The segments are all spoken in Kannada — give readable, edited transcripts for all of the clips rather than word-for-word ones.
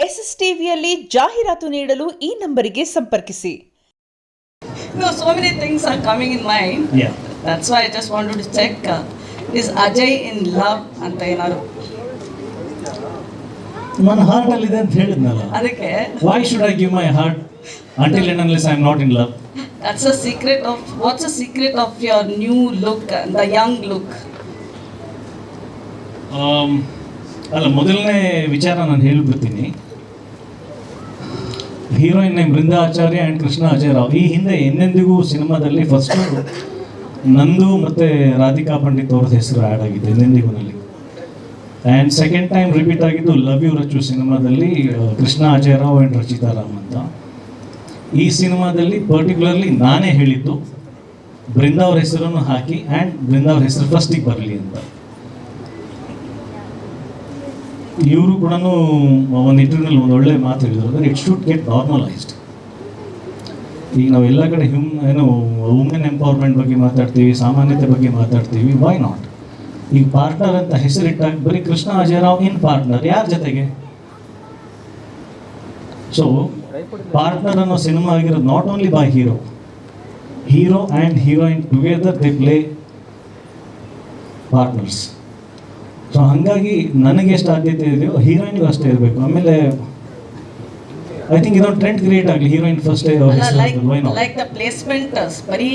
SSTVಯಲ್ಲಿ ಜಾಹೀರಾತು ನೀಡಲು ಈ ನಂಬರಿಗೆ ಸಂಪರ್ಕಿಸಿ. No, so many things are coming in mind. Yeah. That's why I just wanted to check. Is Ajay in love ಅಂತ ಏನಾದ್ರು ನನ್ನ ಹಾರ್ಟ್ ಅಲ್ಲಿ ಇದೆ ಅಂತ ಹೇಳಿದ್ನಲ್ಲ. ಅದಕ್ಕೆ Why should I give my heart until and unless I am not in love? that's a secret of what's the secret of your new look, the young look? ಅಲ್ಲ, ಮೊದಲನೇ ವಿಚಾರ ನಾನು ಹೇಳ್ಬಿಡ್ತೀನಿ. Heroine name Brinda Acharya and Krishna Ajay Rao. ಈ ಹಿಂದೆ ಎಂದೆಂದಿಗೂ ಸಿನಿಮಾದಲ್ಲಿ ಫಸ್ಟು ನಂದು ಮತ್ತು ರಾಧಿಕಾ ಪಂಡಿತ್ ಅವ್ರದ್ದು ಹೆಸರು ಆ್ಯಡ್ ಆಗಿದೆ ಎಂದೆಂದಿಗೂನಲ್ಲಿ. ಆ್ಯಂಡ್ ಸೆಕೆಂಡ್ ಟೈಮ್ ರಿಪೀಟ್ ಆಗಿದ್ದು ಲವ್ ಯು ರಚು ಸಿನಿಮಾದಲ್ಲಿ ಕೃಷ್ಣ ಅಜಯ್ ರಾವ್ ಆ್ಯಂಡ್ ರಚಿತಾ ರಾಮ್ ಅಂತ. ಈ ಸಿನಿಮಾದಲ್ಲಿ ಪರ್ಟಿಕ್ಯುಲರ್ಲಿ ನಾನೇ ಹೇಳಿದ್ದು ಬೃಂದಾ ಅವ್ರ ಹೆಸರನ್ನು ಹಾಕಿ ಆ್ಯಂಡ್ ಬೃಂದಾ ಅವ್ರ ಹೆಸರು ಫಸ್ಟಿಗೆ ಬರಲಿ ಅಂತ. ಇವರು ಕೂಡ ಒಂದು ಇಂಟರ್ವ್ಯೂನಲ್ಲಿ ಒಂದು ಒಳ್ಳೆ ಮಾತು ಹೇಳಿದ್ರು, ಅಂದರೆ ಇಟ್ ಶುಡ್ ಗೆಟ್ ನಾರ್ಮಲೈಸ್ಡ್. ಈಗ ನಾವು ಎಲ್ಲ ಕಡೆ ವುಮೆನ್ ಎಂಪವರ್ಮೆಂಟ್ ಬಗ್ಗೆ ಮಾತಾಡ್ತೀವಿ, ಸಾಮಾನ್ಯತೆ ಬಗ್ಗೆ ಮಾತಾಡ್ತೀವಿ. Why not? ಈಗ ಪಾರ್ಟ್ನರ್ ಅಂತ ಹೆಸರಿಟ್ಟಾಗ ಬರೀ ಕೃಷ್ಣ ಅಜಯ್ ರಾವ್ ಇನ್ ಪಾರ್ಟ್ನರ್ ಯಾರ ಜೊತೆಗೆ? ಸೊ ಪಾರ್ಟ್ನರ್ ಅನ್ನೋ ಸಿನಿಮಾ ಆಗಿರೋದು not only by hero and heroine together they play partners. So ಹಾಗಾಗಿ ನನಗೆ ಎಷ್ಟು ಆದ್ಯತೆ ಇದೆಯೋ ಹೀರೋಯಿನ್ಗೂ ಅಷ್ಟೇ ಇರಬೇಕು. ಆಮೇಲೆ ಐ ಥಿಂಕ್ ಇದೊಂದು ಟ್ರೆಂಡ್ ಕ್ರಿಯೇಟ್ ಆಗಲಿ, heroine first like the placement ಬರೀ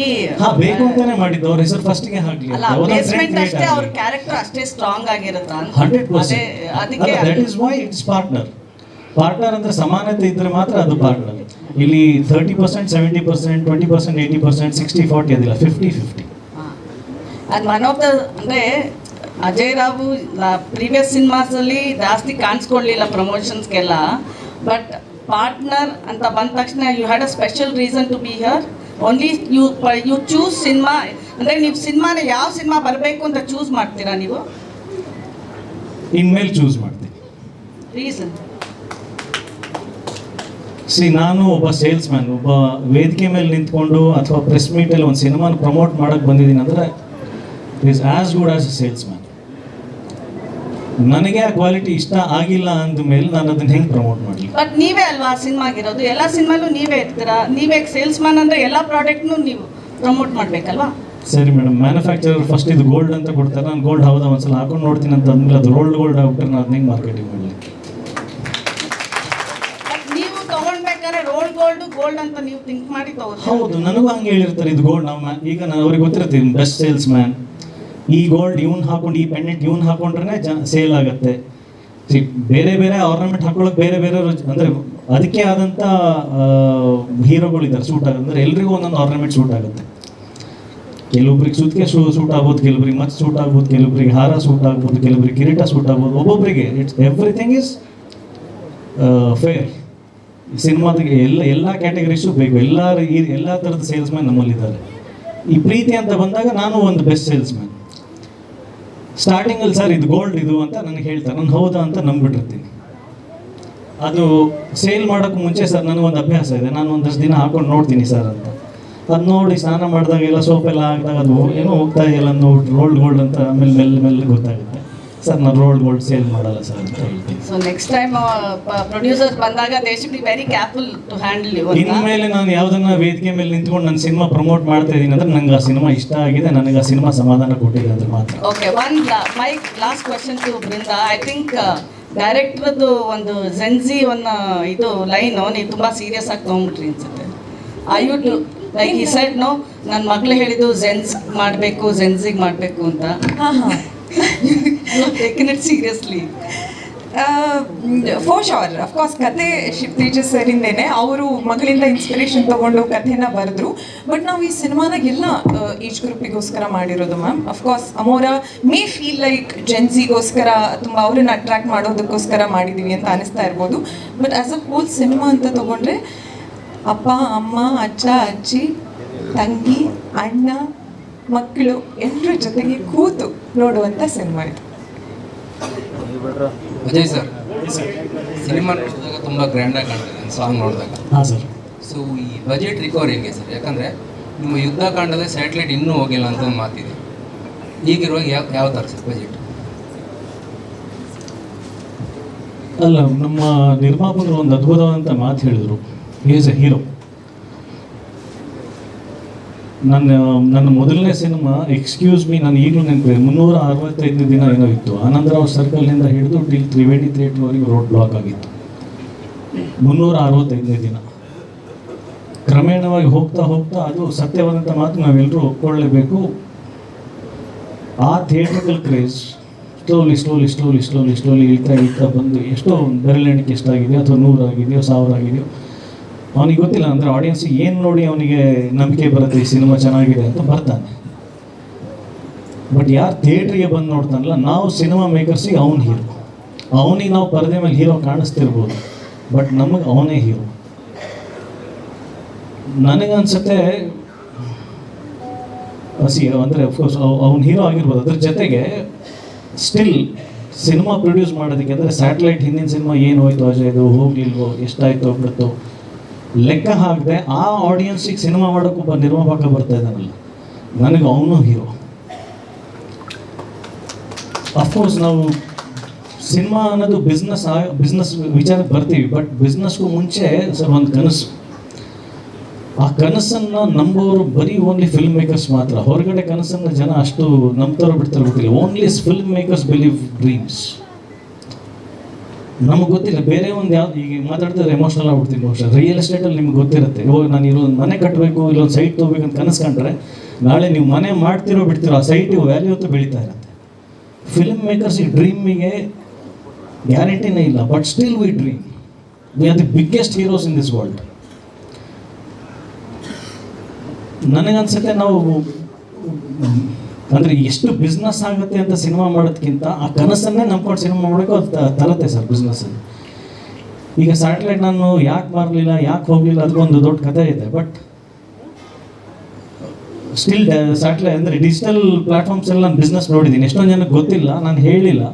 ಬೇಕು ಅಂತಾನೆ ಮಾಡಿದ್ದು, ಅವ್ರ ಹೆಸರು ಫಸ್ಟ್ಗೆ ಹಾಕಲಿ. ಪ್ಲೇಸ್ಮೆಂಟ್ ಅಷ್ಟೇ, ಅವ್ರ ಕ್ಯಾರೆಕ್ಟರ್ ಅಷ್ಟೇ ಸ್ಟ್ರಾಂಗ್ ಆಗಿರುತ್ತೆ. 100%. ಅದಕ್ಕೆ that is why it's partner. Partner ಅಂದ್ರೆ ಸಮಾನತೆ ಇದ್ರೆ ಮಾತ್ರ ಅದು ಪಾರ್ಟ್ನರ್. ಇಲ್ಲಿ 30%, 70%, 20%, 80%, 60-40 ಅದಿಲ್ಲ, 50-50. ಅಂಡ್ ಒನ್ ಆಫ್ ದ ಅಂದರೆ ಅಜಯ್ ರಾವ್ ಪ್ರೀವಿಯಸ್ ಸಿನಿಮಾಸಲ್ಲಿ ಜಾಸ್ತಿ ಕಾಣಿಸ್ಕೊಳ್ಳಿಲ್ಲ ಪ್ರಮೋಷನ್ಸ್ಗೆಲ್ಲ, ಬಟ್ ಪಾರ್ಟ್ನರ್ ಅಂತ ಬಂದ ತಕ್ಷಣ you had a special reason to be here. Only you choose cinema, ಅಂದರೆ ನೀವು ಸಿನಿಮಾನ ಯಾವ ಸಿನಿಮಾ ಬರಬೇಕು ಅಂತ ಚೂಸ್ ಮಾಡ್ತೀರಾ ನೀವು? ಇನ್ಮೇಲೆ ಚೂಸ್ ಮಾಡ್ತೀನಿ. ರೀಸನ್? ನಾನು ಒಬ್ಬ ಸೇಲ್ಸ್ ಮ್ಯಾನ್, ಒಬ್ಬ ವೇದಿಕೆ ಮೇಲೆ ನಿಂತ್ಕೊಂಡು ಅಥವಾ ಪ್ರೆಸ್ ಮೀಟಲ್ಲಿ ಒಂದು ಸಿನಿಮಾನ ಪ್ರಮೋಟ್ ಮಾಡೋಕ್ಕೆ ಬಂದಿದ್ದೀನಿ ಅಂದರೆ it is as good as a sales man. ನನಗೆ ಆ ಕ್ವಾಲಿಟಿ ಇಷ್ಟ ಆಗಿಲ್ಲ ಅಂದಮೇಲೆ ನಾನು ಅದನ್ನ ಹೆಂಗೆ ಪ್ರಮೋಟ್ ಮಾಡಲಿ? ಬಟ್ ನೀವೇ ಅಲ್ವಾ ಸಿನಿಮಾಗಿರೋದು, ಎಲ್ಲ ಸಿನಿಮಾಲು ನೀವೇ ಇರ್ತೀರಾ. ನೀವೇ ಸೇಲ್ಸ್ ಮ್ಯಾನ್ ಅಂದರೆ ಎಲ್ಲ ಪ್ರಾಡಕ್ಟ್ನು ನೀವು ಪ್ರಮೋಟ್ ಮಾಡಬೇಕಲ್ವಾ? ಸರಿ ಮೇಡಮ್, ಮ್ಯಾನುಫ್ಯಾಕ್ಚರರ್ ಫಸ್ಟ್ ಇದು ಗೋಲ್ಡ್ ಅಂತ ಕೊಡ್ತಾರೆ, ನಾನು ಗೋಲ್ಡ್ ಹೌದಾ ಒಂದ್ಸಲ ಹಾಕೊಂಡು ನೋಡ್ತೀನಿ ಅಂತ ಅಂದಮೇಲೆ ಅದು ಗೋಲ್ಡ್ ಆಗ್ಬಿಟ್ರೆ ನಾನು ಅದನ್ನ ಹೆಂಗೆ ಮಾರ್ಕೆಟಿಂಗ್ ಮಾಡಲಿ? ನೀವು ತೊಗೊಳ್ಬೇಕಾದ್ರೆ ಗೋಲ್ಡ್ ಅಂತ ನೀವು ಥಿಂಕ್ ಮಾಡಿ ತಗೋತೀವಿ. ಹೌದು, ನನಗೂ ಹಂಗೆ ಹೇಳಿರ್ತಾರೆ ಇದು ಗೋಲ್ಡ್. ನಾವು ಈಗ ನಾನು ಅವ್ರಿಗೆ ಗೊತ್ತಿರ್ತೀವಿ ಬೆಸ್ಟ್ ಸೇಲ್ಸ್ ಮ್ಯಾನ್, ಈ ಗೋಲ್ಡ್ ಇವ್ನು ಹಾಕೊಂಡು, ಈ ಪೆಂಡೆಂಟ್ ಇವ್ನು ಹಾಕೊಂಡ್ರೆ ಸೇಲ್ ಆಗುತ್ತೆ. ಬೇರೆ ಬೇರೆ ಆರ್ನಮೆಂಟ್ ಹಾಕೊಳ್ಳೋಕೆ ಬೇರೆ ಬೇರೆ ಅಂದರೆ ಅದಕ್ಕೆ ಆದಂಥ ಹೀರೋಗಳಿದ್ದಾರೆ ಸೂಟ್ ಆಗುತ್ತೆ. ಅಂದರೆ ಎಲ್ರಿಗೂ ಒಂದೊಂದು ಆರ್ನಮೆಂಟ್ ಸೂಟ್ ಆಗುತ್ತೆ. ಕೆಲವೊಬ್ರಿಗೆ ಸುತ್ತಿಗೆ ಸೂಟ್ ಆಗ್ಬೋದು, ಕೆಲವೊಬ್ರಿಗೆ ಮತ್ತೆ ಸೂಟ್ ಆಗ್ಬೋದು, ಕೆಲವೊಬ್ರಿಗೆ ಹಾರ ಸೂಟ್ ಆಗ್ಬೋದು, ಕೆಲವೊಬ್ರಿಗೆ ಕಿರೀಟ ಸೂಟ್ ಆಗ್ಬೋದು. ಒಬ್ಬೊಬ್ಬರಿಗೆ ಇಟ್ಸ್ ಎವ್ರಿಥಿಂಗ್ ಈಸ್ ಫೇರ್. ಸಿನಿಮಾದಿಗೆ ಎಲ್ಲ ಕ್ಯಾಟಗರೀಸು ಬೇಕು. ಎಲ್ಲ ಥರದ ಸೇಲ್ಸ್ ಮ್ಯಾನ್ ನಮ್ಮಲ್ಲಿದ್ದಾರೆ. ಈ ಪ್ರೀತಿ ಅಂತ ಬಂದಾಗ ನಾನು ಒಂದು ಬೆಸ್ಟ್ ಸೇಲ್ಸ್ ಮ್ಯಾನ್. ಸ್ಟಾರ್ಟಿಂಗಲ್ಲಿ ಸರ್ ಇದು ಗೋಲ್ಡ್ ಇದು ಅಂತ ನನಗೆ ಹೇಳ್ತಾರೆ, ನಾನು ಹೌದಾ ಅಂತ ನಂಬಿಟ್ಟಿರ್ತೀನಿ. ಅದು ಸೇಲ್ ಮಾಡೋಕ್ಕೆ ಮುಂಚೆ ಸರ್ ನನಗೊಂದು ಅಭ್ಯಾಸ ಇದೆ, ನಾನು ಒಂದಷ್ಟು ದಿನ ಹಾಕೊಂಡು ನೋಡ್ತೀನಿ ಸರ್ ಅಂತ. ಅದು ನೋಡಿ ಸ್ನಾನ ಮಾಡಿದಾಗೆಲ್ಲ ಸೋಪೆಲ್ಲ ಹಾಕಿದಾಗ ಅದು ಏನೋ ಹೋಗ್ತಾ ಇದೆಯಲ್ಲ ನೋಡಿ ಗೋಲ್ಡ್ ಅಂತ ಆಮೇಲೆ ಮೆಲ್ಲ ಗೊತ್ತಾಗುತ್ತೆ. ಸರ್ ನಾನು ಗೋಲ್ಡ್ ಸೇಲ್ ಮಾಡಲ್ಲ ಸರ್ ಅಂತ ಹೇಳ್ತೀನಿ. ಸೊ ನೆಕ್ಸ್ಟ್ ಟೈಮ್ ಪ್ರೊಡ್ಯೂಸರ್ಸ್ ಬಂದಾಗ they should be very careful to handle you. ಇನ್ಮೇಲೆ ನಾನು ಯಾವುದನ್ನ ವೇದಿಕೆ ಮೇಲೆ ನಿಂತ್ಕೊಂಡು ನನ್ನ ಸಿನಿಮಾ ಪ್ರಮೋಟ್ ಮಾಡ್ತಾ ಇದ್ದೀನಿ ಅಂದ್ರೆ ನಂಗೆ ಆ ಸಿನಿಮಾ ಇಷ್ಟ ಆಗಿದೆ, ನನಗೆ ಆ ಸಿನಿಮಾ ಸಮಾಧಾನ ಕೊಟ್ಟಿದೆ ಅಂದ್ರೆ ಮಾತ್ರ. Okay, my last question to Brinda. I think ಡೈರೆಕ್ಟ್ರದ್ದು ಒಂದು ಜೆನ್ಜಿ ಒಂದು ಇದು ಲೈನು ನೀವು ತುಂಬ ಸೀರಿಯಸ್ ಆಗಿ ತೊಗೊಂಡ್ಬಿಟ್ರಿ ಅನ್ಸುತ್ತೆ. ಐ ಟು ಲೈಕ್ ಈ ಸೈಡ್ ನೋ, ನನ್ನ ಮಗಳು ಹೇಳಿದ್ದು ಜೆನ್ಜಿಗೆ ಮಾಡಬೇಕು ಅಂತ. Taken it seriously? For sure, of course ಕತೆ ಶಿಪ್ ತೇಜಸ್ ಸರಿಂದೇನೆ ಅವರು ಮಗಳಿಂದ ಇನ್ಸ್ಪಿರೇಷನ್ ತೊಗೊಂಡು ಕಥೆನ ಬರೆದ್ರು. ಬಟ್ ನಾವು ಈ ಸಿನಿಮಾನಾಗ ಎಲ್ಲ ಏಜ್ ಗ್ರೂಪಿಗೋಸ್ಕರ ಮಾಡಿರೋದು ಮ್ಯಾಮ್. ಅಫ್ಕೋರ್ಸ್ ಅಮೋರ ಮೇ ಫೀಲ್ ಲೈಕ್ ಜೆನ್ಸಿಗೋಸ್ಕರ ತುಂಬ ಅವ್ರನ್ನ ಅಟ್ರಾಕ್ಟ್ ಮಾಡೋದಕ್ಕೋಸ್ಕರ ಮಾಡಿದ್ದೀವಿ ಅಂತ ಅನಿಸ್ತಾ ಇರ್ಬೋದು. But as a whole cinema ಅಂತ ತೊಗೊಂಡ್ರೆ ಅಪ್ಪ ಅಮ್ಮ ಅಜ್ಜ ಅಜ್ಜಿ ತಂಗಿ ಅಣ್ಣ ಮಕ್ಕಳು ಎಲ್ಲರ ಜೊತೆಗೆ ಕೂತು ನೋಡುವಂಥ ಸಿನಿಮಾ ಇದು. ಅಜಯ್ ಸರ್, ಸಿನಿಮಾ ನೋಡಿದಾಗ ತುಂಬ ಗ್ರ್ಯಾಂಡಾಗಿ ಕಾಣ್ತದೆ ಸಾಂಗ್ ನೋಡಿದಾಗ. ಹಾಂ ಸರ್. ಸೊ ಈ ಬಜೆಟ್ ರಿಕವರಿ ಹೆಂಗೆ ಸರ್? ಯಾಕಂದರೆ ನಿಮ್ಮ ಯುದ್ಧಕಾಂಡದ ಸ್ಯಾಟಲೈಟ್ ಇನ್ನೂ ಹೋಗಿಲ್ಲ ಅಂತ ಒಂದು ಮಾತಿದೆ. ಈಗಿರುವಾಗ ಯಾವ ಥರ ಸರ್ ಬಜೆಟ್? ಅಲ್ಲ, ನಮ್ಮ ನಿರ್ಮಾಪಕರು ಒಂದು ಅದ್ಭುತವಾದಂಥ ಮಾತು ಹೇಳಿದರು, ಈಸ್ ಎ ಹೀರೋ. ನನ್ನ ಮೊದಲನೇ ಸಿನಿಮಾ ಎಕ್ಸ್ಕ್ಯೂಸ್ ಮೀ, ನಾನು ಈಗಲೂ ನೆನಪಿದೆ, 365 ದಿನ ಏನೋ ಇತ್ತು. ಆನಂದರಾವ್ ಸರ್ಕಲ್ನಿಂದ ಹಿಡಿದು ಟಿಲ್ ತ್ರಿವೇಣಿ ಥಿಯೇಟ್ರ್ವರೆಗೆ ರೋಡ್ ಬ್ಲಾಕ್ ಆಗಿತ್ತು. 365 ದಿನ. ಕ್ರಮೇಣವಾಗಿ ಹೋಗ್ತಾ ಹೋಗ್ತಾ ಅದು ಸತ್ಯವಾದಂಥ ಮಾತು ನಾವೆಲ್ಲರೂ ಒಪ್ಕೊಳ್ಳೇಬೇಕು. ಆ ಥಿಯೇಟ್ರಿಕಲ್ ಕ್ರೇಜ್ ಸ್ಲೋಲಿ ಇಳ್ತಾ ಬಂದು ಎಷ್ಟೋ ಬೆರಳೆಣಿಕೆ ಎಷ್ಟಾಗಿದೆಯೋ, ಅಥವಾ 100 ಆಗಿದೆಯೋ, 1000 ಆಗಿದೆಯೋ ಅವನಿಗೆ ಗೊತ್ತಿಲ್ಲ. ಅಂದರೆ ಆಡಿಯನ್ಸಿಗೆ ಏನು ನೋಡಿ ಅವನಿಗೆ ನಂಬಿಕೆ ಬರುತ್ತೆ ಈ ಸಿನಿಮಾ ಚೆನ್ನಾಗಿದೆ ಅಂತ ಬರ್ತಾನೆ. ಬಟ್ ಯಾರು ಥಿಯೇಟ್ರಿಗೆ ಬಂದು ನೋಡ್ತಾನಲ್ಲ, ನಾವು ಸಿನಿಮಾ ಮೇಕರ್ಸಿಗೆ ಅವನು ಹೀರೋ. ಅವನಿಗೆ ನಾವು ಪರದೆ ಮೇಲೆ ಹೀರೋ ಕಾಣಿಸ್ತಿರ್ಬೋದು, ಬಟ್ ನಮಗೆ ಅವನೇ ಹೀರೋ. ನನಗನ್ಸುತ್ತೆ ಅಂದರೆ ಅಫ್ಕೋರ್ಸ್ ಅವ್ನು ಹೀರೋ ಆಗಿರ್ಬೋದು. ಅದ್ರ ಜೊತೆಗೆ ಸ್ಟಿಲ್ ಸಿನಿಮಾ ಪ್ರೊಡ್ಯೂಸ್ ಮಾಡೋದಕ್ಕೆ, ಅಂದರೆ ಸ್ಯಾಟಲೈಟ್ ಹಿಂದಿನ ಸಿನಿಮಾ ಏನು ಹೋಯ್ತು ಅಜಯ್ದು, ಹೋಗ್ಲಿಲ್ವೋ, ಎಷ್ಟಾಯ್ತು ಬಿಡ್ತು ಲೆಕ್ಕ ಹಾಕದೆ ಆ ಆಡಿಯನ್ಸಿಗೆ ಸಿನಿಮಾ ಮಾಡೋಕ್ಕೆ ಒಬ್ಬ ನಿರ್ಮಾಪಕ ಬರ್ತಾ ಇದ್ದಾನಲ್ಲ, ನನಗೆ ಅವನು ಹೀರೋ. ಅಫ್ಕೋರ್ಸ್ ನಾವು ಸಿನಿಮಾ ಅನ್ನೋದು ಬಿಸ್ನೆಸ್ ವಿಚಾರಕ್ಕೆ ಬರ್ತೀವಿ, ಬಟ್ ಬಿಸ್ನೆಸ್ಗೂ ಮುಂಚೆ ಸರ್ ಒಂದು ಕನಸು. ಆ ಕನಸನ್ನು ನಂಬೋರು ಬರೀ ಓನ್ಲಿ ಫಿಲ್ಮ್ ಮೇಕರ್ಸ್ ಮಾತ್ರ. ಹೊರಗಡೆ ಕನಸನ್ನು ಜನ ಅಷ್ಟು ನಂಬ್ತಾರೋ ಬಿಡ್ತಾರೋ ಗೊತ್ತಿಲ್ಲ. Only film makers believe dreams. ನಮಗೆ ಗೊತ್ತಿಲ್ಲ ಬೇರೆ ಒಂದು ಯಾವ್ದು, ಈಗ ಮಾತಾಡ್ತಾರೆ ಎಮೋಷನಲ್ ಆಗ್ಬಿಡ್ತೀವಿ. ಬಹುಶಃ ರಿಯಲ್ ಎಸ್ಟೇಟಲ್ಲಿ ನಿಮ್ಗೆ ಗೊತ್ತಿರುತ್ತೆ, ಇವಾಗ ನಾನು ಇಲ್ಲೊಂದು ಮನೆ ಕಟ್ಟಬೇಕು, ಇಲ್ಲೊಂದು ಸೈಟ್ ತೊಗೋಬೇಕಂತ ಕನಸು ಕಂಡ್ರೆ ನಾಳೆ ನೀವು ಮನೆ ಮಾಡ್ತಿರೋ ಬಿಡ್ತಿರೋ ಆ ಸೈಟಿಗೆ ವ್ಯಾಲ್ಯೂ ಅಂತೂ ಬೆಳೀತಾ ಇರುತ್ತೆ. ಫಿಲ್ಮ್ ಮೇಕರ್ಸ್ ಈ ಡ್ರೀಮಿಗೆ ಗ್ಯಾರಂಟಿನೇ ಇಲ್ಲ, but still we dream. We are the biggest heroes in this world. ನನಗನ್ಸುತ್ತೆ ನಾವು ಅಂದರೆ ಎಷ್ಟು ಬಿಸ್ನೆಸ್ ಆಗುತ್ತೆ ಅಂತ ಸಿನಿಮಾ ಮಾಡೋದಕ್ಕಿಂತ ಆ ಕನಸನ್ನೇ ನಂಬ್ಕೊಂಡು ಸಿನಿಮಾ ಮಾಡೋಕ್ಕೂ ಅದು ತರುತ್ತೆ ಸರ್ ಬಿಸ್ನೆಸ್ಸಲ್ಲಿ. ಈಗ ಸ್ಯಾಟಲೈಟ್ ನಾನು ಯಾಕೆ ಮಾರಲಿಲ್ಲ, ಯಾಕೆ ಹೋಗಲಿಲ್ಲ, ಅದಕ್ಕೊಂದು ದೊಡ್ಡ ಕಥೆ ಇದೆ. ಬಟ್ ಸ್ಟಿಲ್ ಸ್ಯಾಟಲೈಟ್ ಅಂದರೆ ಡಿಜಿಟಲ್ ಪ್ಲ್ಯಾಟ್ಫಾರ್ಮ್ಸ್ ಎಲ್ಲ ನಾನು ಬಿಸ್ನೆಸ್ ನೋಡಿದ್ದೀನಿ. ಎಷ್ಟೊಂದು ಜನಕ್ಕೆ ಗೊತ್ತಿಲ್ಲ, ನಾನು ಹೇಳಿಲ್ಲ.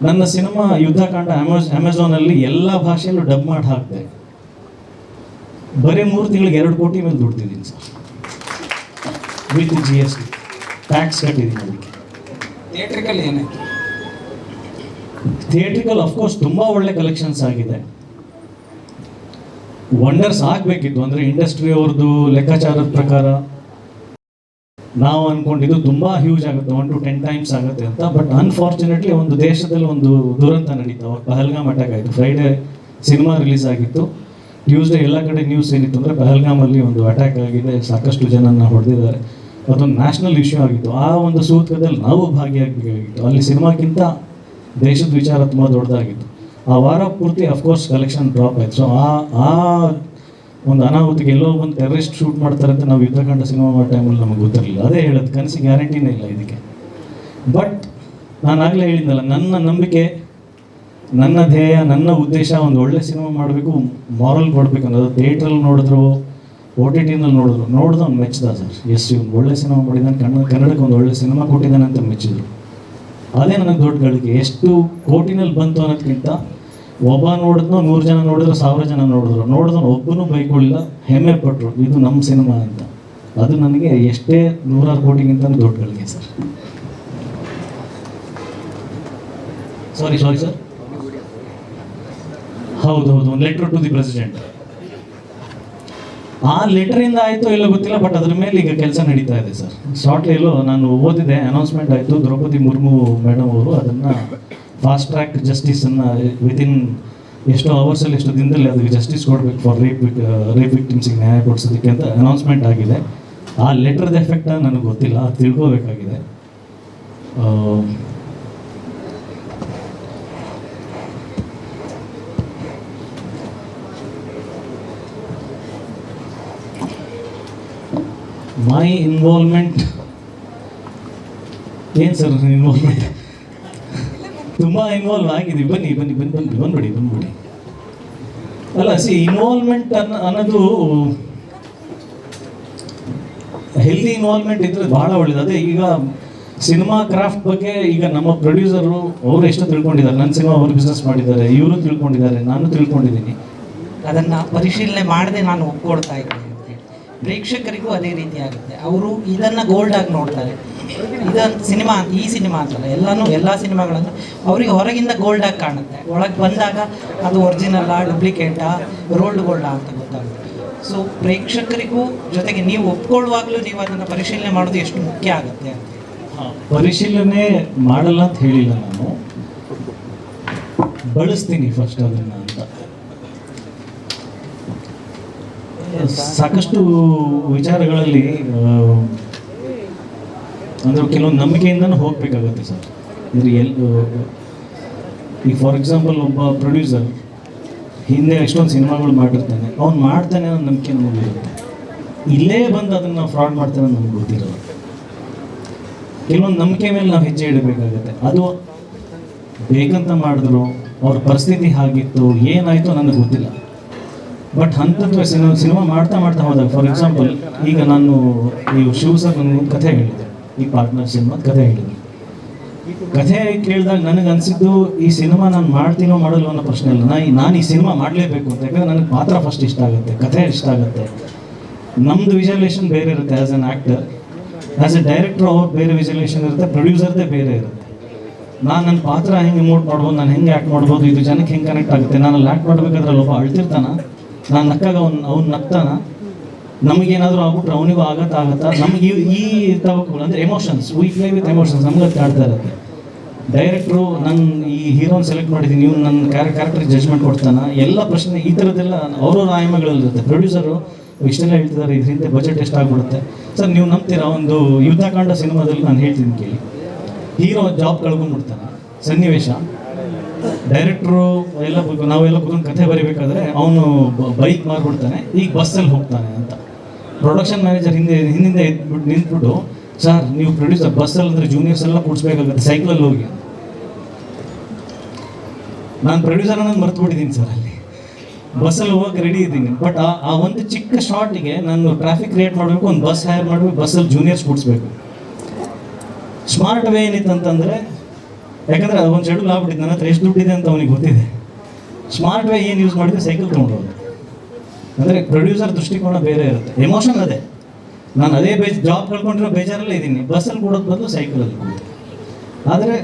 ನನ್ನ ಸಿನಿಮಾ ಯುದ್ಧಕಾಂಡ ಅಮೆಝಾನಲ್ಲಿ ಎಲ್ಲ ಭಾಷೆಯಲ್ಲೂ ಡಬ್ ಮಾಡಿ ಹಾಕಿದೆ. ಬರೀ 3 ತಿಂಗಳಿಗೆ 2 ಕೋಟಿ ಮೇಲೆ ದುಡ್ತಿದ್ದೀನಿ ಸರ್, ವಿತ್ GST ಟ್ಯಾಕ್ಸ್ ಕಟ್ಟಿದ್ದೀನಿ ಅದಕ್ಕೆ. ಥಿಯೇಟ್ರಿಕಲ್ ಏನಾಯ್ತು? ಥಿಯೇಟ್ರಿಕಲ್ ಅಫ್ಕೋರ್ಸ್ ತುಂಬ ಒಳ್ಳೆ ಕಲೆಕ್ಷನ್ಸ್ ಆಗಿದೆ. ವಂಡರ್ಸ್ ಆಗಬೇಕಿತ್ತು, ಅಂದರೆ ಇಂಡಸ್ಟ್ರಿ ಅವ್ರದ್ದು ಲೆಕ್ಕಾಚಾರದ ಪ್ರಕಾರ ನಾವು ಅಂದ್ಕೊಂಡಿದ್ದು ತುಂಬ ಹ್ಯೂಜ್ ಆಗುತ್ತೆ, 1 to 10 ಟೈಮ್ಸ್ ಆಗುತ್ತೆ ಅಂತ. ಬಟ್ ಅನ್ಫಾರ್ಚುನೇಟ್ಲಿ ಒಂದು ದೇಶದಲ್ಲಿ ಒಂದು ದುರಂತ ನಡೀತು. ಅವಾಗ ಪಹಲ್ಗಾಮ್ ಅಟ್ಯಾಕ್ ಆಯಿತು. ಫ್ರೈಡೇ ಸಿನಿಮಾ ರಿಲೀಸ್ ಆಗಿತ್ತು. ಟ್ಯೂಸ್ಡೇ ಎಲ್ಲ ಕಡೆ ನ್ಯೂಸ್ ಏನಿತ್ತು ಅಂದರೆ ಪಹಲ್ಗಾಮಲ್ಲಿ ಒಂದು ಅಟ್ಯಾಕ್ ಆಗಿದೆ, ಸಾಕಷ್ಟು ಜನನ ಹೊಡೆದಿದ್ದಾರೆ. ಅದೊಂದು ನ್ಯಾಷನಲ್ ಇಶ್ಯೂ ಆಗಿತ್ತು. ಆ ಒಂದು ಸೂತ್ರದಲ್ಲಿ ನಾವು ಭಾಗಿಯಾಗಬೇಕಾಗಿತ್ತು. ಅಲ್ಲಿ ಸಿನಿಮಾಕ್ಕಿಂತ ದೇಶದ ವಿಚಾರ ತುಂಬ ದೊಡ್ಡದಾಗಿತ್ತು. ಆ ವಾರ ಪೂರ್ತಿ ಅಫ್ಕೋರ್ಸ್ ಕಲೆಕ್ಷನ್ ಡ್ರಾಪ್ ಆಯಿತು. ಸೊ ಆ ಒಂದು ಅನಾಹುತಿಗೆ ಎಲ್ಲೋ ಒಂದು ಟೆರರಿಸ್ಟ್ ಶೂಟ್ ಮಾಡ್ತಾರೆ ಅಂತ ನಾವು ಯುದ್ಧಕಾಂಡ ಸಿನಿಮಾ ಮಾಡೋ ಟೈಮಲ್ಲಿ ನಮಗೆ ಗೊತ್ತಿರಲಿಲ್ಲ. ಅದೇ ಹೇಳೋದು, ಕನಸಿಗೆ ಗ್ಯಾರಂಟಿನೇ ಇಲ್ಲ ಇದಕ್ಕೆ. ಬಟ್ ನಾನು ಆಗಲೇ ಹೇಳಿದ್ನಲ್ಲ, ನನ್ನ ನಂಬಿಕೆ, ನನ್ನ ಧ್ಯೇಯ, ನನ್ನ ಉದ್ದೇಶ ಒಂದು ಒಳ್ಳೆ ಸಿನಿಮಾ ಮಾಡಬೇಕು, ಮಾರಲ್ ಕೊಡಬೇಕು ಅನ್ನೋದು. ಥಿಯೇಟ್ರಲ್ಲಿ ನೋಡಿದ್ರು, OTTನಲ್ಲಿ ನೋಡಿದ್ರು ಅವ್ನು ಮೆಚ್ಚಿದ ಸರ್. ಎಸ್ ಇವ್ನು ಒಳ್ಳೆ ಸಿನಿಮಾ ಮಾಡಿದ್ದಾನೆ, ಕನ್ನಡಕ್ಕೆ ಒಂದು ಒಳ್ಳೆ ಸಿನಿಮಾ ಕೊಟ್ಟಿದ್ದಾನೆ ಅಂತ ಮೆಚ್ಚಿದ್ರು. ಅದೇ ನನಗೆ ದೊಡ್ಡ ಗಳಿಕೆ. ಎಷ್ಟು ಕೋಟಿನಲ್ಲಿ ಬಂತು ಅನ್ನೋದಕ್ಕಿಂತ ಒಬ್ಬ ನೋಡಿದ್ನೋ 100 ಜನ ನೋಡಿದ್ರು, 1000 ಜನ ನೋಡಿದ್ರು ಒಬ್ಬನೂ ಬೈಕೊಳ್ಳಿಲ್ಲ, ಹೆಮ್ಮೆ ಪಟ್ಟರು ಇದು ನಮ್ಮ ಸಿನಿಮಾ ಅಂತ. ಅದು ನನಗೆ ಎಷ್ಟೇ 100 ಕೋಟಿಗಿಂತ ದೊಡ್ಡ ಗಳಿಕೆ ಸರ್. ಸಾರಿ ಸರ್, ಹೌದು ಒಂದು ಲೆಟರ್ ಟು ದಿ ಪ್ರೆಸಿಡೆಂಟ್. ಆ ಲೆಟರಿಂದ ಆಯಿತು ಇಲ್ಲ ಗೊತ್ತಿಲ್ಲ, ಬಟ್ ಅದ್ರ ಮೇಲೆ ಈಗ ಕೆಲಸ ನಡೀತಾ ಇದೆ ಸರ್. ಶಾರ್ಟ್ಲಿಯಲ್ಲೂ ನಾನು ಓದಿದೆ, ಅನೌನ್ಸ್ಮೆಂಟ್ ಆಯಿತು. ದ್ರೌಪದಿ ಮುರ್ಮು ಮೇಡಮ್ ಅವರು ಅದನ್ನು ಫಾಸ್ಟ್ ಟ್ರ್ಯಾಕ್ ಜಸ್ಟಿಸನ್ನು ವಿತಿನ್ ಎಷ್ಟೋ ಅವರ್ಸಲ್ಲಿ, ಎಷ್ಟು ದಿನದಲ್ಲಿ ಅದಕ್ಕೆ ಜಸ್ಟಿಸ್ ಕೊಡಬೇಕು ಫಾರ್ ರೇಪ್ ವಿಕ್ಟಿಮ್ಸಿಗೆ ನ್ಯಾಯ ಕೊಡಿಸೋದಕ್ಕೆ ಅಂತ ಅನೌನ್ಸ್ಮೆಂಟ್ ಆಗಿದೆ. ಆ ಲೆಟ್ರದ ಎಫೆಕ್ಟ್ ನನಗೆ ಗೊತ್ತಿಲ್ಲ, ಅದು ತಿಳ್ಕೋಬೇಕಾಗಿದೆ. ಮೈ ಇನ್ವಾಲ್ವ್ಮೆಂಟ್ ಏನು ಸರ್? ಇನ್ವಾಲ್ವ್ಮೆಂಟ್ ತುಂಬ ಇನ್ವಾಲ್ವ್ ಆಗಿದ್ದೀವಿ. ಬಂದ್ಬಿಡಿ. ಅಲ್ಲ ಇನ್ವಾಲ್ವ್ಮೆಂಟ್ ಅನ್ನೋದು ಹೆಲ್ದಿ ಇನ್ವಾಲ್ವ್ಮೆಂಟ್ ಇದ್ರೆ ಭಾಳ ಒಳ್ಳೇದು. ಅದೇ ಈಗ ಸಿನಿಮಾ ಕ್ರಾಫ್ಟ್ ಬಗ್ಗೆ ಈಗ ನಮ್ಮ ಪ್ರೊಡ್ಯೂಸರು ಅವರು ಎಷ್ಟು ತಿಳ್ಕೊಂಡಿದ್ದಾರೆ. ನನ್ನ ಸಿನಿಮಾ ಅವರು ಬಿಸ್ನೆಸ್ ಮಾಡಿದ್ದಾರೆ, ಇವರು ತಿಳ್ಕೊಂಡಿದ್ದಾರೆ, ನಾನು ತಿಳ್ಕೊಂಡಿದ್ದೀನಿ. ಅದನ್ನು ಪರಿಶೀಲನೆ ಮಾಡದೆ ನಾನು ಒಪ್ಕೊಡ್ತಾ ಇದ್ದೀನಿ. ಪ್ರೇಕ್ಷಕರಿಗೂ ಅದೇ ರೀತಿ ಆಗುತ್ತೆ. ಅವರು ಇದನ್ನು ಗೋಲ್ಡ್ ಆಗಿ ನೋಡ್ತಾರೆ. ಇದೊಂದು ಸಿನಿಮಾ, ಈ ಸಿನಿಮಾ ಅಂತಲ್ಲ, ಎಲ್ಲ ಸಿನಿಮಾಗಳನ್ನು ಅವರಿಗೆ ಹೊರಗಿಂದ ಗೋಲ್ಡ್ ಆಗಿ ಕಾಣುತ್ತೆ, ಒಳಗೆ ಬಂದಾಗ ಅದು ಒರಿಜಿನಲ್ಲಾ ಡೂಪ್ಲಿಕೇಟಾ ರೋಲ್ಡ್ ಗೋಲ್ಡಾ ಅಂತ ಗೊತ್ತಾಗುತ್ತೆ. ಸೊ ಪ್ರೇಕ್ಷಕರಿಗೂ ಜೊತೆಗೆ ನೀವು ಒಪ್ಕೊಳ್ಳುವಾಗಲೂ ನೀವು ಅದನ್ನು ಪರಿಶೀಲನೆ ಮಾಡೋದು ಎಷ್ಟು ಮುಖ್ಯ ಆಗುತ್ತೆ ಅಂತ. ಪರಿಶೀಲನೆ ಮಾಡಲ್ಲ ಅಂತ ಹೇಳಿಲ್ಲ, ನಾನು ಬಳಸ್ತೀನಿ ಫಸ್ಟ್ ಅದನ್ನು ಅಂತ. ಸಾಕಷ್ಟು ವಿಚಾರಗಳಲ್ಲಿ ಅಂದರೆ ಕೆಲವೊಂದು ನಂಬಿಕೆಯಿಂದನೂ ಹೋಗಬೇಕಾಗುತ್ತೆ ಸರ್. ಅಂದರೆ ಈಗ ಫಾರ್ ಎಕ್ಸಾಂಪಲ್ ಒಬ್ಬ ಪ್ರೊಡ್ಯೂಸರ್ ಹಿಂದೆ ಎಷ್ಟೊಂದು ಸಿನಿಮಾಗಳು ಮಾಡಿರ್ತಾನೆ, ಅವ್ನು ಮಾಡ್ತಾನೆ ಅನ್ನೋ ನಂಬಿಕೆ ನಮಗಿರುತ್ತೆ. ಇಲ್ಲೇ ಬಂದು ಅದನ್ನು ಫ್ರಾಡ್ ಮಾಡ್ತಾನೆ ಅಂತ ನಮ್ಗೆ ಗೊತ್ತಿರಲ್ಲ. ಕೆಲವೊಂದು ನಂಬಿಕೆ ಮೇಲೆ ನಾವು ಹೆಜ್ಜೆ ಇಡಬೇಕಾಗುತ್ತೆ. ಅದು ಬೇಕಂತ ಮಾಡಿದ್ರು, ಅವ್ರ ಪರಿಸ್ಥಿತಿ ಹಾಗಿತ್ತು, ಏನಾಯಿತು ನನಗೆ ಗೊತ್ತಿಲ್ಲ. ಬಟ್ ಅಂಥದ್ದು ಸಿನಿಮಾ ಮಾಡ್ತಾ ಹೋದಾಗ, ಫಾರ್ ಎಕ್ಸಾಂಪಲ್ ಈಗ ನಾನು ಈ ಶಿವ ಸರ್ ನನಗೆ ಕಥೆ ಹೇಳಿದೆ, ಈ ಪಾರ್ಟ್ನರ್ ಸಿನಿಮಾದ ಕಥೆ ಹೇಳಿದೆ. ಕಥೆ ಕೇಳಿದಾಗ ನನಗೆ ಅನಿಸಿದ್ದು ಈ ಸಿನಿಮಾ ನಾನು ಮಾಡ್ತೀನೋ ಮಾಡಲ್ಲ ಅನ್ನೋ ಪ್ರಶ್ನೆ ಇಲ್ಲ, ನಾನು ಈ ಸಿನಿಮಾ ಮಾಡಲೇಬೇಕು ಅಂತ. ಯಾಕಂದರೆ ನನಗೆ ಪಾತ್ರ ಫಸ್ಟ್ ಇಷ್ಟ ಆಗುತ್ತೆ, ಕಥೆ ಇಷ್ಟ ಆಗುತ್ತೆ. ನಮ್ಮದು ವಿಜುವಲೇಷನ್ ಬೇರೆ ಇರುತ್ತೆ as an actor. As a director ಅವ್ರು ಬೇರೆ ವಿಜುವಲೇಷನ್ ಇರುತ್ತೆ, ಪ್ರೊಡ್ಯೂಸರ್ದೇ ಬೇರೆ ಇರುತ್ತೆ. ನಾನು ನನ್ನ ಪಾತ್ರ ಹೆಂಗೆ ಇಮೋಟ್ ಮಾಡ್ಬೋದು, ನಾನು ಹೆಂಗೆ ಆ್ಯಕ್ಟ್ ಮಾಡ್ಬೋದು, ಇದು ಜನಕ್ಕೆ ಹೆಂಗೆ ಕನೆಕ್ಟ್ ಆಗುತ್ತೆ. ನಾನು ಅಲ್ಲಿ ಆ್ಯಕ್ಟ್ ಮಾಡಬೇಕಾದ್ರೆ ಒಬ್ಬ ಅಳ್ತಿರ್ತಾನ, ನಾನು ನಕ್ಕಾಗ ಅವ್ನು ನಗ್ತಾನ, ನಮಗೇನಾದರೂ ಆಗ್ಬಿಟ್ರೆ ಅವನಿಗೂ ಆಗತ್ತಾ. ನಮಗೆ ಈ ತವಕುಗಳು ಅಂದರೆ emotions, we play with emotions, ನಮ್ಗೆ ಅದು ಕಾಡ್ತಾ ಇರುತ್ತೆ. ಡೈರೆಕ್ಟ್ರು ನಾನು ಈ ಹೀರೋನ ಸೆಲೆಕ್ಟ್ ಮಾಡಿದ್ದೀನಿ, ಇವ್ನು ನನ್ನ ಕ್ಯಾರೆಕ್ಟರ್ಗೆ ಜಜ್ಮೆಂಟ್ ಕೊಡ್ತಾನೆ, ಎಲ್ಲ ಪ್ರಶ್ನೆ ಈ ಥರದ್ದೆಲ್ಲ ಅವ್ರವ್ರ ಆಯಾಮಗಳಲ್ಲಿರುತ್ತೆ. ಪ್ರೊಡ್ಯೂಸರು ಇಷ್ಟೆಲ್ಲ ಹೇಳ್ತಿದ್ದಾರೆ, ಇದರಿಂದ ಬಜೆಟ್ ಎಷ್ಟಾಗ್ಬಿಡುತ್ತೆ ಸರ್. ನೀವು ನಂಬ್ತೀರಾ, ಒಂದು ಯುದ್ಧಕಾಂಡ ಸಿನಿಮಾದಲ್ಲಿ ನಾನು ಹೇಳ್ತೀನಿ ಕೇಳಿ, ಹೀರೋ ಜಾಬ್ ಕಳ್ಕೊಂಡ್ಬಿಡ್ತಾನೆ, ಸನ್ನಿವೇಶ. ಡೈರೆಕ್ಟ್ರು ನಾವೆಲ್ಲ ಕೂತ್ಕೊಂಡು ಕಥೆ ಬರೀಬೇಕಾದ್ರೆ ಅವನು ಬೈಕ್ ಮಾರ್ಬಿಡ್ತಾನೆ, ಈಗ ಬಸ್ಸಲ್ಲಿ ಹೋಗ್ತಾನೆ ಅಂತ. ಪ್ರೊಡಕ್ಷನ್ ಮ್ಯಾನೇಜರ್ ಹಿಂದಿಂದ ನಿಂತ್ಬಿಟ್ಟು, ಸರ್ ನೀವು ಪ್ರೊಡ್ಯೂಸರ್ ಬಸ್ಸಲ್ಲಿ ಅಂದರೆ ಜೂನಿಯರ್ಸ್ ಎಲ್ಲ ಕೂಡಿಸ್ಬೇಕಾಗುತ್ತೆ, ಸೈಕಲಲ್ಲಿ ಹೋಗಿ. ನಾನು ಪ್ರೊಡ್ಯೂಸರ್ ಅನ್ನೋದು ಮರ್ತ್ಬಿಟ್ಟಿದ್ದೀನಿ ಸರ್, ಅಲ್ಲಿ ಬಸ್ಸಲ್ಲಿ ಹೋಗಕ್ಕೆ ರೆಡಿ ಇದ್ದೀನಿ. ಬಟ್ ಆ ಒಂದು ಚಿಕ್ಕ ಶಾರ್ಟಿಗೆ ನಾನು ಟ್ರಾಫಿಕ್ ಕ್ರಿಯೇಟ್ ಮಾಡಬೇಕು, ಒಂದು ಬಸ್ ಹೈರ್ ಮಾಡಬೇಕು, ಬಸ್ಸಲ್ಲಿ ಜೂನಿಯರ್ಸ್ ಕೂಡಿಸ್ಬೇಕು. ಸ್ಮಾರ್ಟ್ ವೇ ಏನಿತ್ತು ಅಂತಂದರೆ, ಯಾಕಂದರೆ ಒಂದು ಶೆಡ್ಯೂಲ್ ಆಗ್ಬಿಟ್ಟಿದ್ದು, ನನ್ನ ಹತ್ರ ಎಷ್ಟು ದುಡ್ಡಿದೆ ಅಂತ ಅವನಿಗೆ ಗೊತ್ತಿದೆ. ಸ್ಮಾರ್ಟ್ ವೇ ಏನು ಯೂಸ್ ಮಾಡಿದ್ರೆ ಸೈಕಲ್ ತೊಗೊಂಡೋದು. ಅಂದರೆ ಪ್ರೊಡ್ಯೂಸರ್ ದೃಷ್ಟಿಕೋನ ಬೇರೆ ಇರುತ್ತೆ, ಎಮೋಷನ್ ಅದೇ. ನಾನು ಅದೇ ಜಾಬ್ ಕಳ್ಕೊಂಡಿರೋ ಬೇಜಾರಲ್ಲೇ ಇದ್ದೀನಿ, ಬಸ್ಸಲ್ಲಿ ಕೊಡೋದು ಬದಲು ಸೈಕಲಲ್ಲಿ ಕೊಡೋದು. ಆದರೆ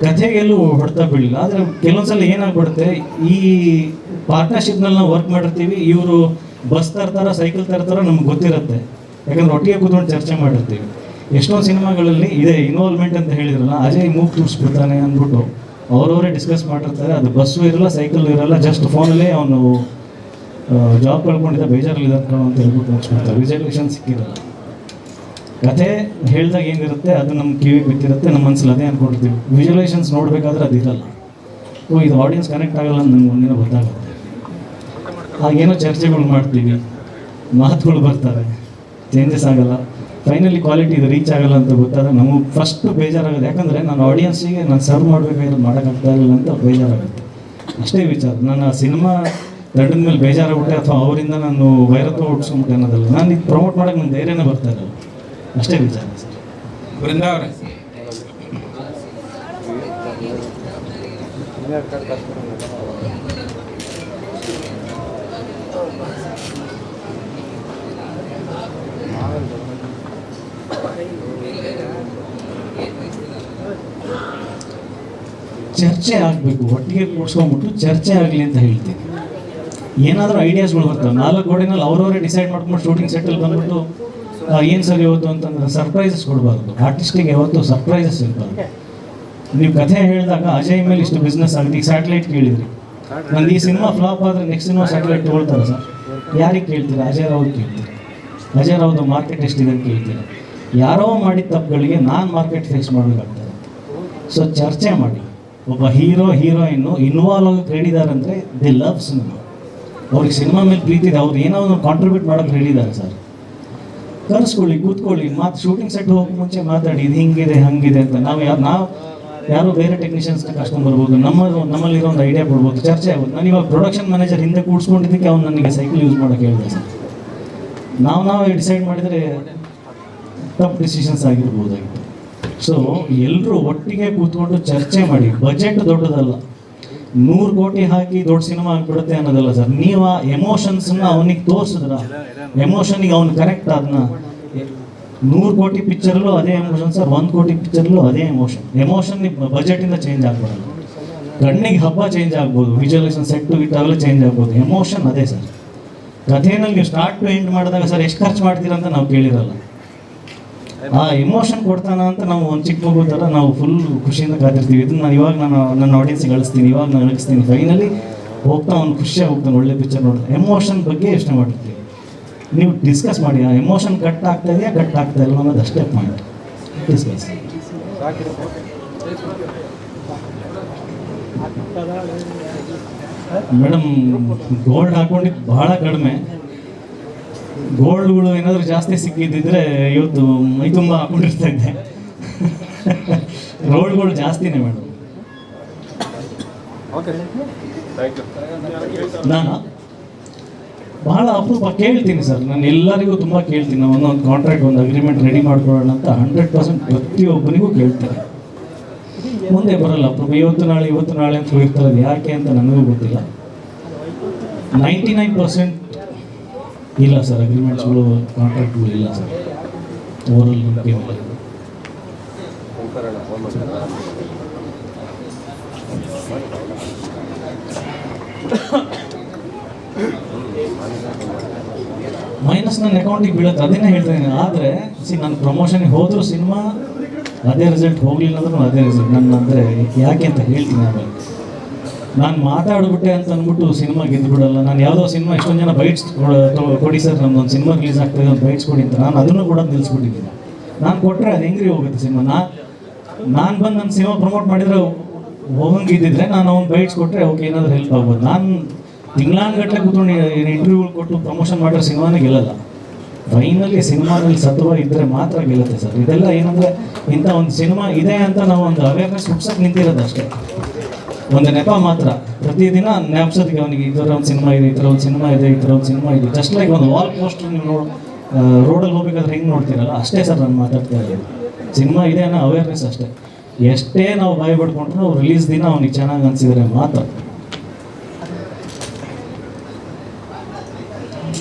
ಕಥೆಗೆಲ್ಲೂ ಹೊಡ್ತಾ ಬೀಳಿಲ್ಲ. ಆದರೆ ಕೆಲವೊಂದ್ಸಲ ಏನಾಗ್ಬಿಡುತ್ತೆ, ಈ ಪಾರ್ಟ್ನರ್ಶಿಪ್ನಲ್ಲಿ ನಾವು ವರ್ಕ್ ಮಾಡಿರ್ತೀವಿ, ಇವರು ಬಸ್ ತರ್ತಾರ ಸೈಕಲ್ ತರ್ತಾರ ನಮ್ಗೆ ಗೊತ್ತಿರುತ್ತೆ, ಯಾಕಂದ್ರೆ ಒಟ್ಟಿಗೆ ಕೂತ್ಕೊಂಡು ಚರ್ಚೆ ಮಾಡಿರ್ತೀವಿ. ಎಷ್ಟೊಂದು ಸಿನಿಮಾಗಳಲ್ಲಿ ಇದೆ ಇನ್ವಾಲ್ವ್ಮೆಂಟ್ ಅಂತ ಹೇಳಿದ್ರಲ್ಲ, ಅಜಯ್ ಮೂಗ್ ತೋರಿಸ್ಬಿಡ್ತಾನೆ ಅಂದ್ಬಿಟ್ಟು ಅವರವರೇ ಡಿಸ್ಕಸ್ ಮಾಡಿರ್ತಾರೆ. ಅದು ಬಸ್ಸು ಇರಲ್ಲ, ಸೈಕಲ್ ಇರಲ್ಲ, ಜಸ್ಟ್ ಫೋನಲ್ಲೇ ಅವನು ಜಾಬ್ ಕಳ್ಕೊಂಡಿದ್ದ ಬೇಜಾರಲ್ಲಿದೆ ಅಂತ ಹೇಳ್ಬಿಟ್ಟು ಮುಗಿಸ್ಬಿಡ್ತಾರೆ. ವಿಜುವಲೇಷನ್ ಸಿಕ್ಕಿರಲ್ಲ. ಕಥೆ ಹೇಳಿದಾಗ ಏನಿರುತ್ತೆ ಅದು ನಮ್ಮ ಕಿವಿಗೆ ಬಿತ್ತಿರುತ್ತೆ, ನಮ್ಮ ಮನಸ್ಸಲ್ಲಿ ಅದೇ ಅಂದ್ಕೊಂಡಿರ್ತೀವಿ. ವಿಜುವಲೇಷನ್ಸ್ ನೋಡಬೇಕಾದ್ರೆ ಅದು ಇರಲ್ಲ. ಇದು ಆಡಿಯನ್ಸ್ ಕನೆಕ್ಟ್ ಆಗಲ್ಲ ಅಂತ ನನಗೆ ಒಂದಿನ ಗೊತ್ತಾಗುತ್ತೆ. ಹಾಗೇನೋ ಚರ್ಚೆಗಳು ಮಾಡ್ತೀವಿ, ಮಾತುಗಳು ಬರ್ತವೆ, ಚೇಂಜಸ್ ಆಗಲ್ಲ. ಫೈನಲಿ ಕ್ವಾಲಿಟಿ ಇದು ರೀಚ್ ಆಗಲ್ಲ ಅಂತ ಗೊತ್ತಾದಾಗ ನಮಗೆ ಫಸ್ಟ್ ಬೇಜಾರಾಗುತ್ತೆ. ಯಾಕಂದರೆ ನಾನು ಆಡಿಯನ್ಸಿಗೆ ನಾನು ಸರ್ವ್ ಮಾಡಬೇಕಾಗಿರೋದು ಮಾಡೋಕ್ಕಾಗ್ತಾ ಇರಲಿಲ್ಲ ಅಂತ ಬೇಜಾರಾಗುತ್ತೆ. ಅಷ್ಟೇ ವಿಚಾರ. ನಾನು ಆ ಸಿನಿಮಾ ತಂಡದ ಮೇಲೆ ಬೇಜಾರಾಗ್ಬಿಟ್ಟೆ ಅಥವಾ ಅವರಿಂದ ನಾನು ವೈರತ್ವ ಹುಡ್ಸ್ಕೊಂಬಿಟ್ಟೆ ಅನ್ನೋದಲ್ಲ, ನಾನು ಇದು ಪ್ರಮೋಟ್ ಮಾಡೋಕ್ಕೆ ನನ್ನ ಧೈರ್ಯನೇ ಬರ್ತಾ ಇರಲ್ಲ. ಅಷ್ಟೇ ವಿಚಾರ ಸರ್. ಬೃಂದಾವರ ಚರ್ಚೆ ಆಗಬೇಕು, ಒಟ್ಟಿಗೆ ಕೂಡ್ಸ್ಕೊಂಡ್ಬಿಟ್ಟು ಚರ್ಚೆ ಆಗಲಿ ಅಂತ ಹೇಳ್ತೀನಿ. ಏನಾದರೂ ಐಡಿಯಾಸ್ಗಳು ಬರ್ತವೆ, 4 ಗೋಡೆನಲ್ಲಿ ಅವರವರೇ ಡಿಸೈಡ್ ಮಾಡ್ಕೊಂಡು ಶೂಟಿಂಗ್ ಸೆಟ್ಟಲ್ಲಿ ಬಂದ್ಬಿಟ್ಟು ಏನು ಸರ್ ಇವತ್ತು ಅಂತಂದ್ರೆ ಸರ್ಪ್ರೈಸಸ್ ಕೊಡಬಾರ್ದು. ಆರ್ಟಿಸ್ಟಿಗೆ ಯಾವತ್ತು ಸರ್ಪ್ರೈಸಸ್ ಇರಬಾರ್ದು. ನೀವು ಕಥೆ ಹೇಳಿದಾಗ ಅಜಯ್ ಮೇಲೆ ಇಷ್ಟು ಬಿಸ್ನೆಸ್ ಆಗುತ್ತೆ. ಈಗ ಸ್ಯಾಟಲೈಟ್ ಕೇಳಿದ್ರಿ, ನಂದು ಈ ಸಿನಿಮಾ ಫ್ಲಾಪ್ ಆದರೆ ನೆಕ್ಸ್ಟ್ ಸಿನಿಮಾ ಸ್ಯಾಟಲೈಟ್ ತೊಗೊಳ್ತಾರೆ ಸರ್. ಯಾರಿಗೆ ಕೇಳ್ತೀರಾ? ಅಜಯ್ ರಾವ್ ಕೇಳ್ತೀರಾ? ಅಜಯ್ ರಾವ್ದು ಮಾರ್ಕೆಟ್ ಎಷ್ಟಿದೆ ಅಂತ ಕೇಳ್ತೀರಾ? ಯಾರೋ ಮಾಡಿದ ತಪ್ಪುಗಳಿಗೆ ನಾನು ಮಾರ್ಕೆಟ್ ಫೇಸ್ ಮಾಡಬೇಕಾಗ್ತದೆ. ಸೊ ಚರ್ಚೆ ಮಾಡಿ. ಒಬ್ಬ ಹೀರೋಯಿನ್ನು ಇನ್ವಾಲ್ವ್ ಆಗೋಕ್ಕೆ ರೆಡಿ ಇದ್ದಾರೆ ಅಂದರೆ ದೇ ಲವ್ ಸಿನಿಮಾ. ಅವ್ರಿಗೆ ಸಿನಿಮಾ ಮೇಲೆ ಪ್ರೀತಿ ಇದೆ, ಅವ್ರು ಏನೋ ಒಂದು ಕಾಂಟ್ರಿಬ್ಯೂಟ್ ಮಾಡೋಕ್ಕೆ ರೆಡಿ ಇದ್ದಾರೆ ಸರ್. ಕರೆಸ್ಕೊಳ್ಳಿ, ಕೂತ್ಕೊಳ್ಳಿ, ಶೂಟಿಂಗ್ ಸೆಟ್ ಹೋಗಿ ಮುಂಚೆ ಮಾತಾಡಿ, ಇದು ಹಿಂಗಿದೆ ಹಂಗಿದೆ ಅಂತ. ನಾವು ಯಾರೋ ಬೇರೆ ಟೆಕ್ನಿಷಿಯನ್ಸ್ನ ಕರ್ಕೊಂಡ್ಬರ್ಬೋದು, ನಮ್ಮಲ್ಲಿರೋ ಒಂದು ಐಡಿಯಾ ಕೊಡ್ಬೋದು, ಚರ್ಚೆ ಆಗುತ್ತೆ. ನಾನು ಇವಾಗ ಪ್ರೊಡಕ್ಷನ್ ಮ್ಯಾನೇಜರ್ ಹಿಂದೆ ಕೂಡಿಸ್ಕೊಂಡಿದ್ದಕ್ಕೆ ಅವ್ನು ನನಗೆ ಸೈಕಲ್ ಯೂಸ್ ಮಾಡೋಕ್ಕೆ ಹೇಳಿದೆ ಸರ್. ನಾವೇ ಡಿಸೈಡ್ ಮಾಡಿದರೆ ಟಫ್ ಡಿಸಿಷನ್ಸ್ ಆಗಿರ್ಬೋದಾಗಿತ್ತು. ಸೊ ಎಲ್ಲರೂ ಒಟ್ಟಿಗೆ ಕೂತ್ಕೊಂಡು ಚರ್ಚೆ ಮಾಡಿ. ಬಜೆಟ್ ದೊಡ್ಡದಲ್ಲ, 100 ಕೋಟಿ ಹಾಕಿ ದೊಡ್ಡ ಸಿನಿಮಾ ಆಗ್ಬಿಡುತ್ತೆ ಅನ್ನೋದಲ್ಲ ಸರ್. ನೀವು ಆ ಎಮೋಷನ್ಸ್ನ ಅವನಿಗೆ ತೋರಿಸಿದ್ರ, ಎಮೋಷನಿಗೆ ಅವ್ನು ಕರೆಕ್ಟ್ ಅದನ್ನ 100 ಕೋಟಿ ಪಿಕ್ಚರ್ಲು ಅದೇ ಎಮೋಷನ್ ಸರ್, 1 ಕೋಟಿ ಪಿಕ್ಚರ್ಲು ಅದೇ ಎಮೋಷನ್ ಬಜೆಟಿಂದ ಚೇಂಜ್ ಆಗ್ಬಾರದು. ಕಣ್ಣಿಗೆ ಹಬ್ಬ ಚೇಂಜ್ ಆಗ್ಬೋದು, ವಿಜುವಲೈಸೇಷನ್ ಸೆಟ್ಟು ಗಿಟ್ಟು ಅವೆಲ್ಲ ಚೇಂಜ್ ಆಗ್ಬೋದು, ಎಮೋಷನ್ ಅದೇ ಸರ್. ಕಥೆನಲ್ಲಿ ನೀವು ಸ್ಟಾರ್ಟ್ ಟು ಎಂಡ್ ಮಾಡಿದಾಗ ಸರ್ ಎಷ್ಟು ಖರ್ಚು ಮಾಡ್ತೀರಾ ಅಂತ ನಾವು ಕೇಳಿರಲ್ಲ. ಆ ಎಮೋಷನ್ ಕೊಡ್ತಾನ ಅಂತ ನಾವು ಒಂದು ಚಿಕ್ಕ ಮಗು ಥರ ನಾವು ಫುಲ್ ಖುಷಿಯಿಂದ ಕಾದಿರ್ತೀವಿ. ಇದನ್ನ ನಾನು ಇವಾಗ ನನ್ನ ಆಡಿಯನ್ಸ್ಗೆ ಕಳಿಸ್ತೀನಿ, ಇವಾಗ ನಾನು ಕಳಿಸ್ತೀನಿ, ಫೈನಲಿ ಹೋಗ್ತಾ ಅವ್ನು ಖುಷಿಯಾಗಿ ಹೋಗ್ತಾನೆ ಒಳ್ಳೆ ಪಿಕ್ಚರ್ ನೋಡಿದ್ರೆ. ಎಮೋಷನ್ ಬಗ್ಗೆ ಯೋಚನೆ ಮಾಡಿರ್ತೀವಿ. ನೀವು ಡಿಸ್ಕಸ್ ಮಾಡಿ ಆ ಎಮೋಷನ್ ಕಟ್ ಆಗ್ತಾ ಇದೆಯಾ ಕಟ್ ಆಗ್ತಾ ಇಲ್ಲ ಅನ್ನೋದು ಅಷ್ಟೇ ಪಾಯಿಂಟ್. ಡಿಸ್ಕಸ್. ಮೇಡಮ್ ಗೋಲ್ಡ್ ಹಾಕೊಂಡಿದ್ದು ಬಹಳ ಕಡಿಮೆ. ಗೋಲ್ಡ್ಗಳು ಏನಾದರೂ ಜಾಸ್ತಿ ಸಿಕ್ಕಿದ್ದಿದ್ರೆ ಇವತ್ತು ಮೈ ತುಂಬ ಹಾಕೊಂಡಿರ್ತಾ ಇದ್ದೆ. ರೋಲ್ಡ್ಗಳು ಜಾಸ್ತಿನೇ ಮೇಡಮ್. ನಾನು ಬಹಳ ಅಪರೂಪ ಕೇಳ್ತೀನಿ ಸರ್, ನಾನು ಎಲ್ಲರಿಗೂ ತುಂಬ ಕೇಳ್ತೀನಿ. ಒಂದೊಂದು ಕಾಂಟ್ರಾಕ್ಟ್, ಒಂದು ಅಗ್ರಿಮೆಂಟ್ ರೆಡಿ ಮಾಡ್ಕೊಳ್ಳೋಣ ಅಂತ 100% ಪ್ರತಿಯೊಬ್ಬನಿಗೂ ಕೇಳ್ತೀನಿ. ಮುಂದೆ ಬರಲ್ಲ ಅಪರೂಪ, ಇವತ್ತು ನಾಳೆ ಅಂತ ಹೋಗಿರ್ತಾರೆ. ಯಾಕೆ ಅಂತ ನನಗೂ ಗೊತ್ತಿಲ್ಲ. 99% ಇಲ್ಲ ಸರ್, ಅಗ್ರಿಮೆಂಟ್ಸ್ಗಳು ಕಾಂಟ್ರಾಕ್ಟ್ಗಳು ಇಲ್ಲ ಸರ್. ಓವರಲ್ ಮೈನಸ್ ನನ್ನ ಅಕೌಂಟಿಗೆ ಬೀಳುತ್ತೆ, ಅದನ್ನೇ ಹೇಳ್ತಾ ಇದ್ದೀನಿ. ಆದರೆ ನನ್ನ ಪ್ರಮೋಷನ್ಗೆ ಹೋದರೂ ಸಿನಿಮಾ ಅದೇ ರಿಸಲ್ಟ್, ಹೋಗಲಿಲ್ಲ ಅಂದ್ರೂ ಅದೇ ರಿಸಲ್ಟ್. ನನ್ನ ಅಂದರೆ ಯಾಕೆ ಅಂತ ಹೇಳ್ತೀನಿ. ಆಮೇಲೆ ನಾನು ಮಾತಾಡ್ಬಿಟ್ಟೆ ಅಂತ ಅಂದ್ಬಿಟ್ಟು ಸಿನಿಮಾ ಗೆದ್ದುಬಿಡಲ್ಲ. ನಾನು ಯಾವುದೋ ಸಿನಿಮಾ ಎಷ್ಟೊಂದು ಜನ ಬೈಟ್ಸ್ ಕೊಡಿ ಸರ್, ನಮ್ಮದೊಂದು ಸಿನಿಮಾ ರಿಲೀಸ್ ಆಗ್ತಾಯಿದೆ, ಒಂದು ಬೈಟ್ಸ್ ಕೊಡಿ ಅಂತ ನಾನು ಅದನ್ನು ಕೂಡ ನಿಲ್ಲಿಸ್ಬಿಟ್ಟಿದ್ದೀನಿ. ನಾನು ಕೊಟ್ಟರೆ ಅದು ಹೆಂಗ್ರಿ ಹೋಗುತ್ತೆ ಸಿನಿಮಾ. ನಾನು ಬಂದು ನನ್ನ ಸಿನಿಮಾ ಪ್ರಮೋಟ್ ಮಾಡಿದರೆ ಹೋಗಂಗಿದ್ದಿದ್ರೆ ನಾನು ಅವ್ನು ಬೈಟ್ಸ್ ಕೊಟ್ಟರೆ ಓಕೆ ಏನಾದರೂ ಹೆಲ್ಪ್ ಆಗ್ಬೋದು. ನಾನು ತಿಂಗಳಾನುಗಟ್ಟಲೆ ಕೂತ್ಕೊಂಡು ಇಂಟರ್ವ್ಯೂಗಳು ಕೊಟ್ಟು ಪ್ರಮೋಷನ್ ಮಾಡಿರೋ ಸಿನಿಮಾನೇ ಗೆಲ್ಲಲ್ಲ. ಫೈನಲಿ ಸಿನಿಮಾದಲ್ಲಿ ಸತ್ವ ಇದ್ದರೆ ಮಾತ್ರ ಗೆಲ್ಲುತ್ತೆ ಸರ್. ಇದೆಲ್ಲ ಏನಂದರೆ ಇಂಥ ಒಂದು ಸಿನಿಮಾ ಇದೆ ಅಂತ ನಾವು ಒಂದು ಅವೇರ್ನೆಸ್ ಹುಡ್ಸೋಕೆ ನಿಂತಿರೋದು ಅಷ್ಟೇ, ಒಂದು ನೆಪ ಮಾತ್ರ. ಪ್ರತಿದಿನ ಜ್ಞಾಪಿಸೋದಕ್ಕೆ ಅವನಿಗೆ ಈ ಥರ ಒಂದು ಸಿನಿಮಾ ಇದೆ, ಈ ಥರ ಒಂದು ಸಿನಿಮಾ ಇದೆ, ಈ ಥರ ಒಂದು ಸಿನಿಮಾ ಇದೆ. ಜಸ್ಟ್ ಲೈಕ್ ಒಂದು ವಾಲ್ ಪೋಸ್ಟರ್ ನೀವು ರೋಡಲ್ಲಿ ಹೋಗ್ಬೇಕಾದ್ರೆ ಹೆಂಗೆ ನೋಡ್ತೀರಲ್ಲ ಅಷ್ಟೇ ಸರ್ ನಾನು ಮಾತಾಡ್ತಾ ಇದ್ದೀನಿ. ಸಿನಿಮಾ ಇದೆ ಅನ್ನೋ ಅವೇರ್ನೆಸ್ ಅಷ್ಟೇ. ಎಷ್ಟೇ ನಾವು ಭಯ ಪಡ್ಕೊಂಡ್ರು ನಾವು ರಿಲೀಸ್ ದಿನ ಅವನಿಗೆ ಚೆನ್ನಾಗಿ ಅನಿಸಿದರೆ ಮಾತ್ರ.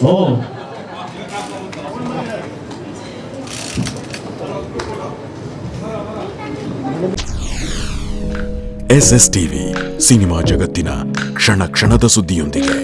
ಓ SSTV ಸಿನಿಮಾ ಜಗತ್ತಿನ ಕ್ಷಣ ಕ್ಷಣದ ಸುದ್ದಿಯೊಂದಿಗೆ.